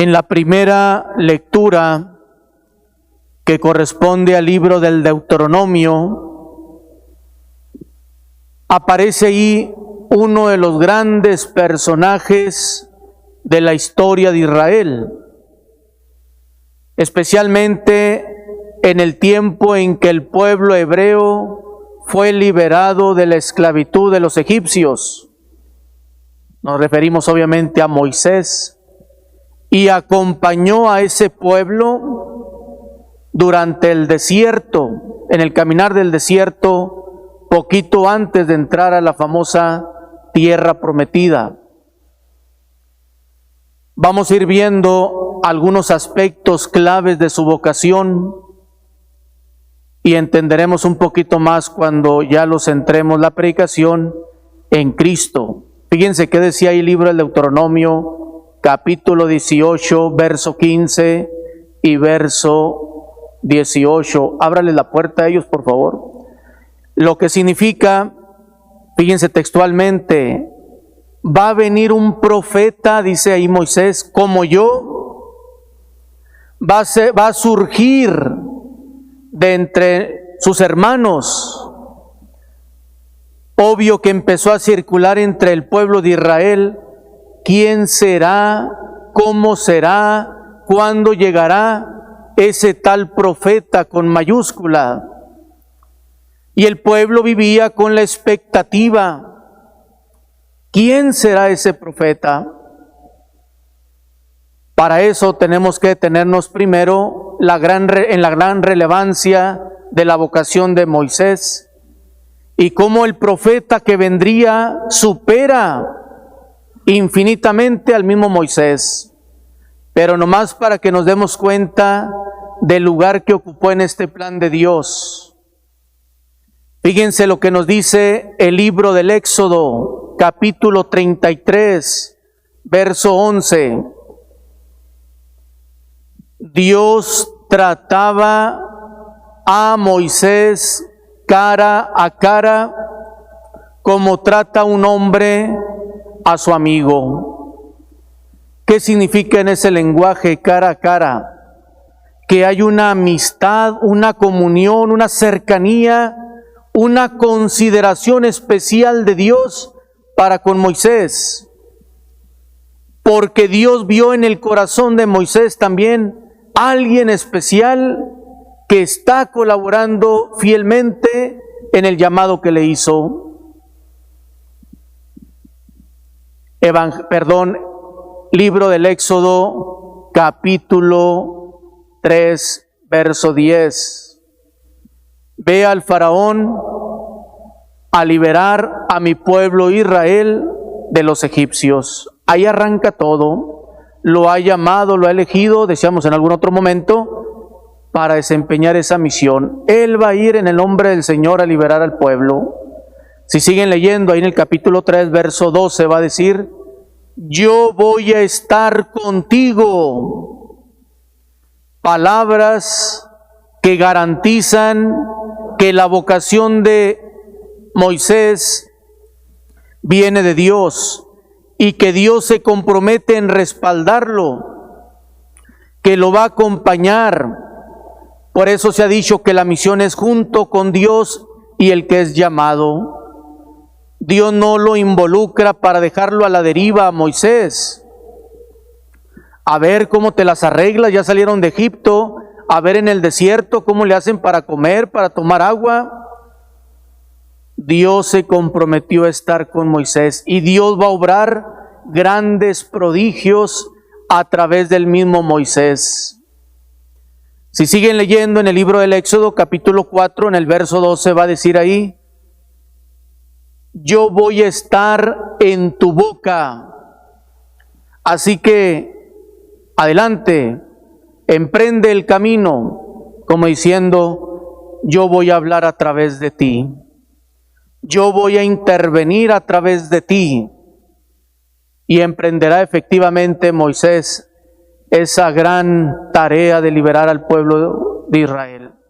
En la primera lectura, que corresponde al libro del Deuteronomio, aparece ahí uno de los grandes personajes de la historia de Israel, especialmente en el tiempo en que el pueblo hebreo fue liberado de la esclavitud de los egipcios. Nos referimos obviamente a Moisés, y acompañó a ese pueblo durante el desierto, en el caminar del desierto, poquito antes de entrar a la famosa tierra prometida. Vamos a ir viendo algunos aspectos claves de su vocación y entenderemos un poquito más cuando ya los centremos la predicación en Cristo. Fíjense qué decía ahí el libro del Deuteronomio, capítulo 18, verso 15 y verso 18. Ábrale la puerta a ellos, por favor. Lo que significa, fíjense textualmente, va a venir un profeta, dice ahí Moisés, como yo, va a surgir de entre sus hermanos. Obvio que empezó a circular entre el pueblo de Israel. ¿Quién será? ¿Cómo será? ¿Cuándo llegará ese tal profeta con mayúscula? Y el pueblo vivía con la expectativa. ¿Quién será ese profeta? Para eso tenemos que detenernos primero en la gran relevancia de la vocación de Moisés y cómo el profeta que vendría supera infinitamente al mismo Moisés, pero nomás para que nos demos cuenta del lugar que ocupó en este plan de Dios. Fíjense lo que nos dice el libro del Éxodo, capítulo 33, verso 11. Dios trataba a Moisés cara a cara, como trata un hombre a su amigo. ¿Qué significa en ese lenguaje cara a cara? Que hay una amistad, una comunión, una cercanía, una consideración especial de Dios para con Moisés. Porque Dios vio en el corazón de Moisés también alguien especial que está colaborando fielmente en el llamado que le hizo. Libro del Éxodo, capítulo 3, verso 10. Ve al faraón a liberar a mi pueblo Israel de los egipcios. Ahí arranca todo. Lo ha llamado, lo ha elegido, decíamos en algún otro momento, para desempeñar esa misión. Él va a ir en el nombre del Señor a liberar al pueblo. Si siguen leyendo, ahí en el capítulo 3, verso 12, va a decir, yo voy a estar contigo. Palabras que garantizan que la vocación de Moisés viene de Dios y que Dios se compromete en respaldarlo, que lo va a acompañar. Por eso se ha dicho que la misión es junto con Dios y el que es llamado. Dios no lo involucra para dejarlo a la deriva a Moisés. A ver cómo te las arreglas, ya salieron de Egipto, a ver en el desierto cómo le hacen para comer, para tomar agua. Dios se comprometió a estar con Moisés y Dios va a obrar grandes prodigios a través del mismo Moisés. Si siguen leyendo en el libro del Éxodo, capítulo 4, en el verso 12 va a decir ahí, yo voy a estar en tu boca. Así que, adelante, emprende el camino, como diciendo, yo voy a hablar a través de ti. Yo voy a intervenir a través de ti. Y emprenderá efectivamente Moisés esa gran tarea de liberar al pueblo de Israel.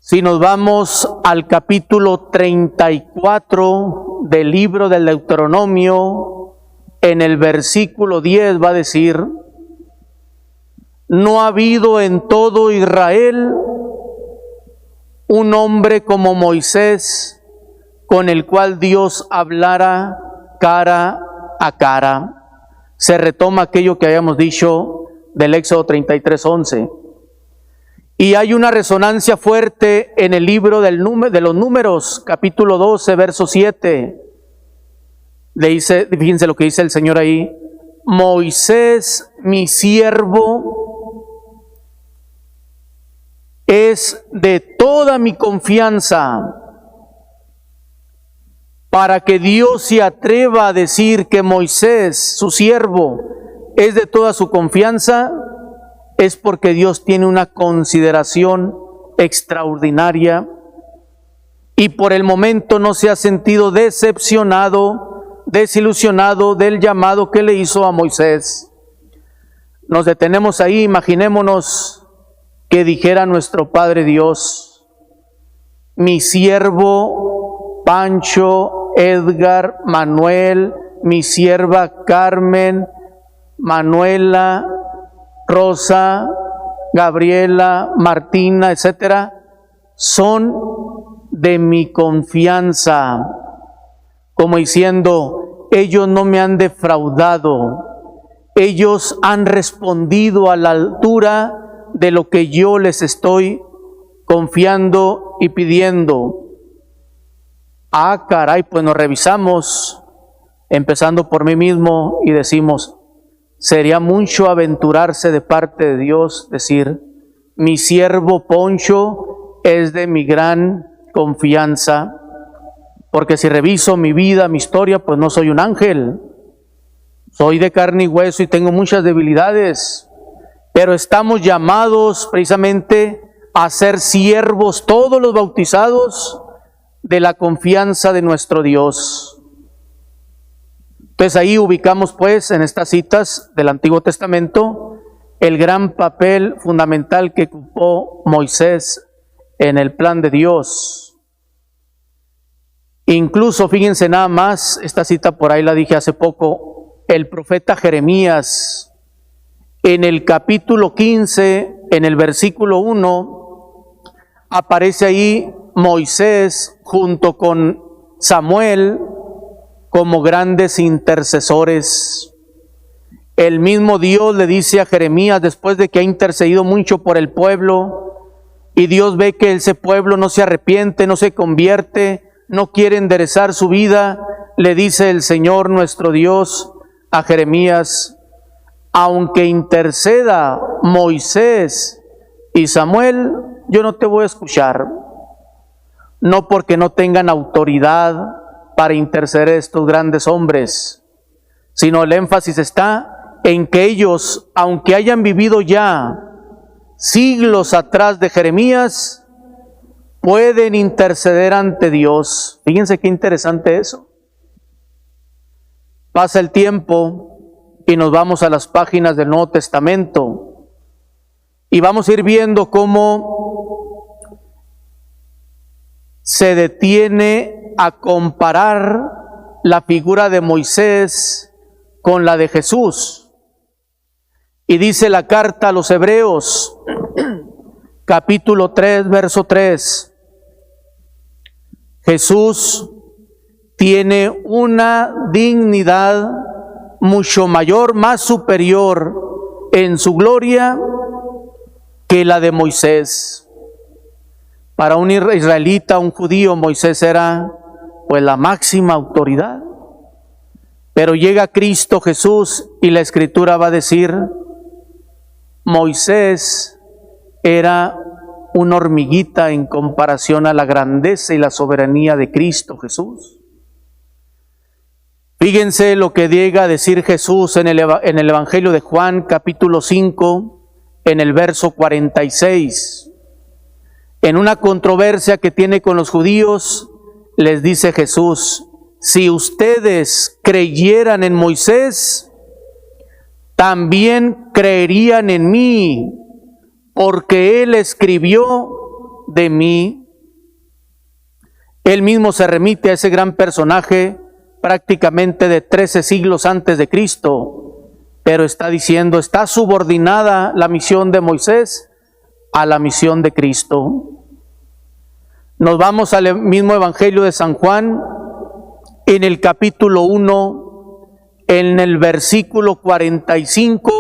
Si nos vamos al capítulo 34 del libro del Deuteronomio, en el versículo 10 va a decir: no ha habido en todo Israel un hombre como Moisés, con el cual Dios hablara cara a cara. Se retoma aquello que habíamos dicho del Éxodo 33:11. Y hay una resonancia fuerte en el libro de los Números, capítulo 12, verso 7. Le dice, fíjense lo que dice el Señor ahí: Moisés, mi siervo, es de toda mi confianza. Para que Dios se atreva a decir que Moisés, su siervo, es de toda su confianza, es porque Dios tiene una consideración extraordinaria y por el momento no se ha sentido decepcionado, desilusionado del llamado que le hizo a Moisés. Nos detenemos ahí, imaginémonos que dijera nuestro Padre Dios: mi siervo Pancho, Edgar, Manuel, mi sierva Carmen, Manuela, Rosa, Gabriela, Martina, etcétera, son de mi confianza, como diciendo: ellos no me han defraudado, ellos han respondido a la altura de lo que yo les estoy confiando y pidiendo. Ah, caray, pues nos revisamos, empezando por mí mismo, y decimos: sería mucho aventurarse de parte de Dios decir: mi siervo Poncho es de mi gran confianza, porque si reviso mi vida, mi historia, pues no soy un ángel, soy de carne y hueso y tengo muchas debilidades, pero estamos llamados precisamente a ser siervos, todos los bautizados, de la confianza de nuestro Dios. Entonces ahí ubicamos pues en estas citas del Antiguo Testamento el gran papel fundamental que ocupó Moisés en el plan de Dios. Incluso fíjense nada más, esta cita por ahí la dije hace poco, el profeta Jeremías en el capítulo 15, en el versículo 1, aparece ahí Moisés junto con Samuel como grandes intercesores. El mismo Dios le dice a Jeremías, después de que ha intercedido mucho por el pueblo, y Dios ve que ese pueblo no se arrepiente, no se convierte, no quiere enderezar su vida, le dice el Señor nuestro Dios a Jeremías: aunque interceda Moisés y Samuel, yo no te voy a escuchar. No porque no tengan autoridad para interceder estos grandes hombres, sino el énfasis está en que ellos, aunque hayan vivido ya siglos atrás de Jeremías, pueden interceder ante Dios. Fíjense qué interesante eso. Pasa el tiempo y nos vamos a las páginas del Nuevo Testamento y vamos a ir viendo cómo se detiene a comparar la figura de Moisés con la de Jesús. Y dice la carta a los Hebreos, capítulo 3, verso 3, Jesús tiene una dignidad mucho mayor, más superior en su gloria que la de Moisés. Para un israelita, un judío, Moisés era pues la máxima autoridad. Pero llega Cristo Jesús y la Escritura va a decir: Moisés era una hormiguita en comparación a la grandeza y la soberanía de Cristo Jesús. Fíjense lo que llega a decir Jesús en el Evangelio de Juan, capítulo 5, en el verso 46. En una controversia que tiene con los judíos, les dice Jesús: si ustedes creyeran en Moisés, también creerían en mí, porque él escribió de mí. Él mismo se remite a ese gran personaje prácticamente de 13 siglos antes de Cristo, pero está diciendo, está subordinada la misión de Moisés a la misión de Cristo. Nos vamos al mismo Evangelio de San Juan, en el capítulo 1, en el versículo 45,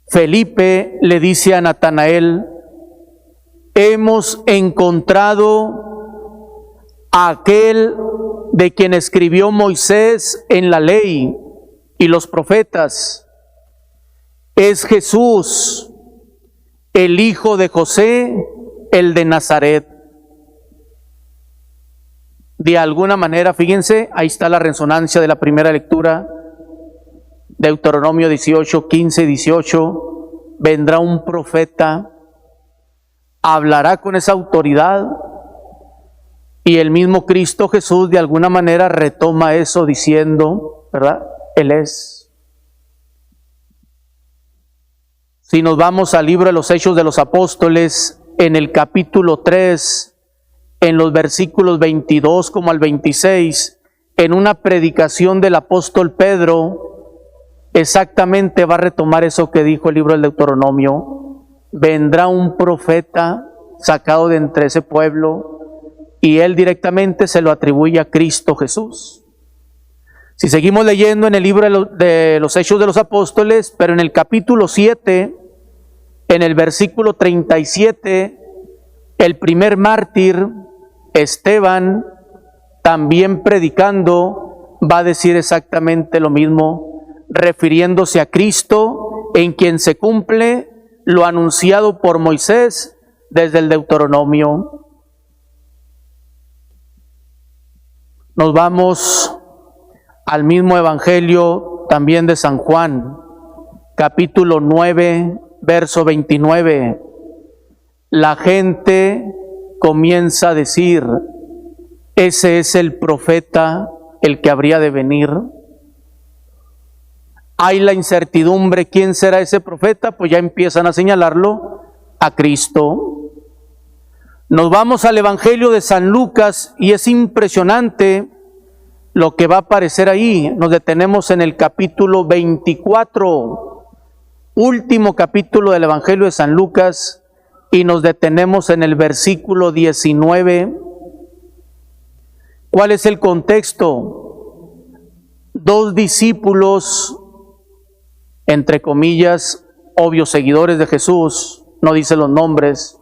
Felipe le dice a Natanael, hemos encontrado a aquel de quien escribió Moisés en la ley y los profetas. Es Jesús, el hijo de José, el de Nazaret. De alguna manera, fíjense, ahí está la resonancia de la primera lectura, Deuteronomio 18, 15 y 18, vendrá un profeta, hablará con esa autoridad, y el mismo Cristo Jesús de alguna manera retoma eso diciendo, ¿verdad? Él es. Si nos vamos al libro de los Hechos de los Apóstoles, en el capítulo 3, en los versículos 22 como al 26, en una predicación del apóstol Pedro, exactamente va a retomar eso que dijo el libro del Deuteronomio. Vendrá un profeta sacado de entre ese pueblo, y él directamente se lo atribuye a Cristo Jesús. Si seguimos leyendo en el libro de los Hechos de los Apóstoles, pero en el capítulo 7, en el versículo 37, el primer mártir, Esteban, también predicando, va a decir exactamente lo mismo, refiriéndose a Cristo, en quien se cumple lo anunciado por Moisés desde el Deuteronomio. Nos vamos al mismo Evangelio también de San Juan, capítulo 9, verso 29. La gente comienza a decir, ese es el profeta, el que habría de venir. Hay la incertidumbre, ¿quién será ese profeta? Pues ya empiezan a señalarlo a Cristo. Nos vamos al Evangelio de San Lucas y es impresionante lo que va a aparecer ahí. Nos detenemos en el capítulo 24, último capítulo del Evangelio de San Lucas, y nos detenemos en el versículo 19. ¿Cuál es el contexto? Dos discípulos, entre comillas, obvios seguidores de Jesús, no dice los nombres,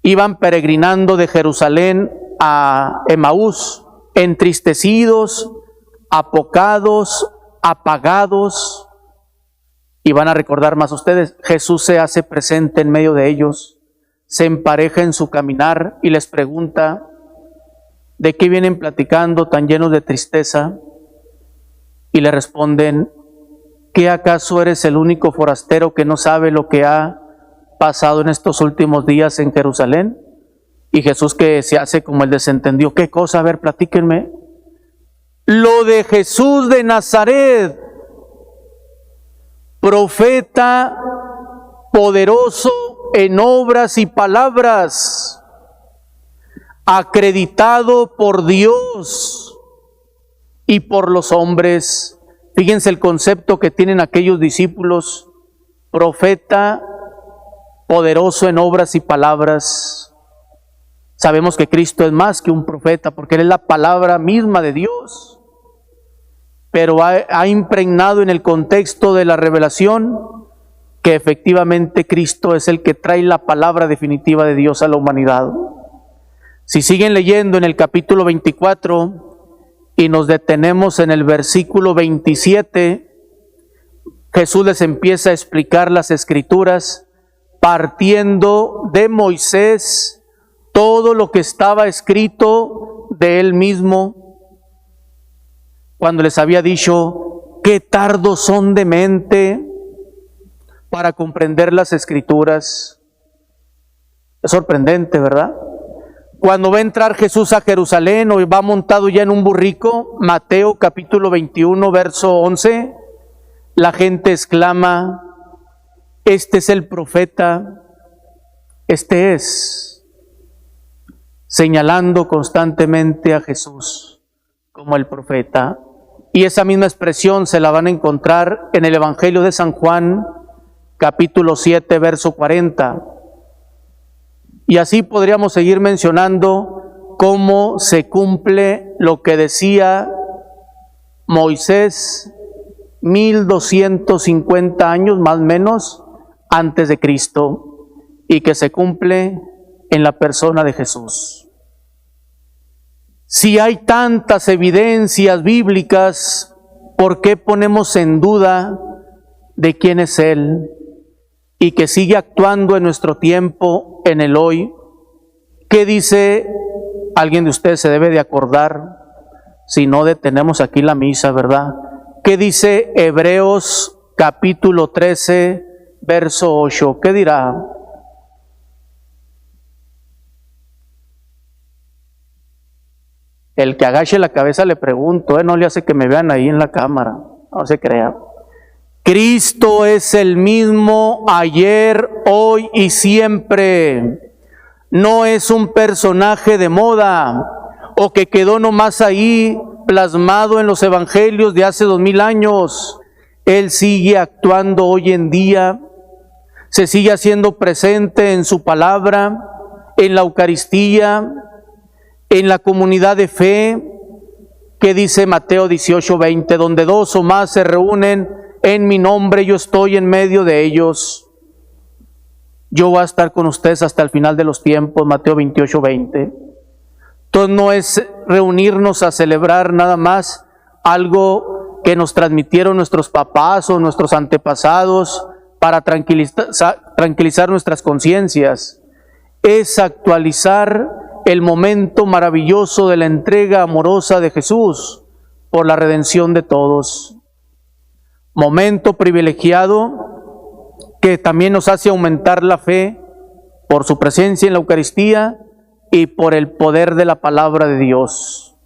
iban peregrinando de Jerusalén a Emaús, entristecidos, apocados, apagados. Y van a recordar más ustedes, Jesús se hace presente en medio de ellos, se empareja en su caminar y les pregunta, ¿de qué vienen platicando tan llenos de tristeza? Y le responden, ¿qué acaso eres el único forastero que no sabe lo que ha pasado en estos últimos días en Jerusalén? Y Jesús, que se hace como el desentendido, ¿qué cosa? A ver, platíquenme. Lo de Jesús de Nazaret, profeta poderoso en obras y palabras, acreditado por Dios y por los hombres. Fíjense el concepto que tienen aquellos discípulos, profeta poderoso en obras y palabras. Sabemos que Cristo es más que un profeta, porque Él es la palabra misma de Dios, pero ha impregnado en el contexto de la revelación que efectivamente Cristo es el que trae la palabra definitiva de Dios a la humanidad. Si siguen leyendo en el capítulo 24 y nos detenemos en el versículo 27, Jesús les empieza a explicar las Escrituras partiendo de Moisés, todo lo que estaba escrito de Él mismo, cuando les había dicho, qué tardos son de mente para comprender las Escrituras. Es sorprendente, ¿verdad? Cuando va a entrar Jesús a Jerusalén, o va montado ya en un burrico, Mateo capítulo 21, verso 11, la gente exclama, este es el profeta, este es. señalando constantemente a Jesús como el profeta. Y esa misma expresión se la van a encontrar en el Evangelio de San Juan, capítulo 7, verso 40. Y así podríamos seguir mencionando cómo se cumple lo que decía Moisés 1250 años más o menos antes de Cristo, y que se cumple en la persona de Jesús. Si hay tantas evidencias bíblicas, ¿por qué ponemos en duda de quién es Él y que sigue actuando en nuestro tiempo, en el hoy? ¿Qué dice? Alguien de ustedes se debe de acordar, si no detenemos aquí la misa, ¿verdad? ¿Qué dice Hebreos capítulo 13, verso 8? ¿Qué dirá? El que agache la cabeza le pregunto, no le hace que me vean ahí en la cámara, no se crea. Cristo es el mismo ayer, hoy y siempre. No es un personaje de moda o que quedó nomás ahí plasmado en los evangelios de hace 2000 años. Él sigue actuando hoy en día, se sigue haciendo presente en su palabra, en la Eucaristía, en la comunidad de fe, que dice Mateo 18:20, donde dos o más se reúnen en mi nombre, yo estoy en medio de ellos. Yo voy a estar con ustedes hasta el final de los tiempos, Mateo 28:20. Entonces no es reunirnos a celebrar nada más algo que nos transmitieron nuestros papás o nuestros antepasados para tranquilizar nuestras conciencias. Es actualizar el momento maravilloso de la entrega amorosa de Jesús por la redención de todos. Momento privilegiado que también nos hace aumentar la fe por su presencia en la Eucaristía y por el poder de la palabra de Dios.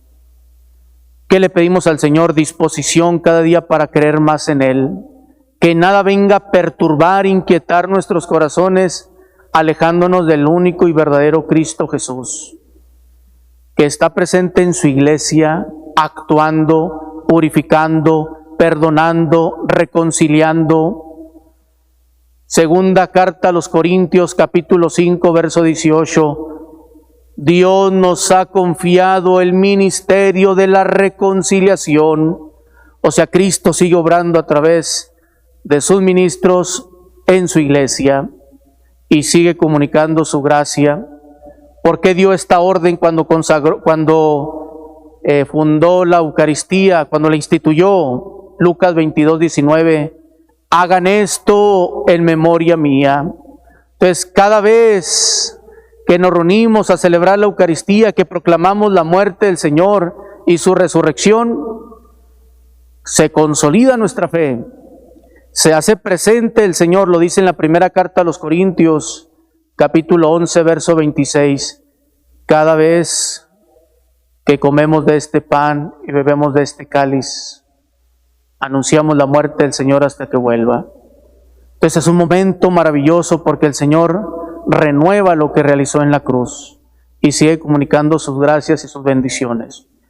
¿Qué le pedimos al Señor? Disposición cada día para creer más en Él. Que nada venga a perturbar, inquietar nuestros corazones, alejándonos del único y verdadero Cristo Jesús, que está presente en su iglesia, actuando, purificando, perdonando, reconciliando. Segunda carta a los Corintios, capítulo 5, verso 18. Dios nos ha confiado el ministerio de la reconciliación. O sea, Cristo sigue obrando a través de sus ministros en su iglesia y sigue comunicando su gracia. ¿Por qué dio esta orden cuando fundó la Eucaristía, cuando la instituyó? Lucas 22:19. Hagan esto en memoria mía. Entonces, cada vez que nos reunimos a celebrar la Eucaristía, que proclamamos la muerte del Señor y su resurrección, se consolida nuestra fe, se hace presente el Señor, lo dice en la primera carta a los Corintios, capítulo 11, verso 26. Cada vez que comemos de este pan y bebemos de este cáliz, anunciamos la muerte del Señor hasta que vuelva. Entonces es un momento maravilloso porque el Señor renueva lo que realizó en la cruz y sigue comunicando sus gracias y sus bendiciones.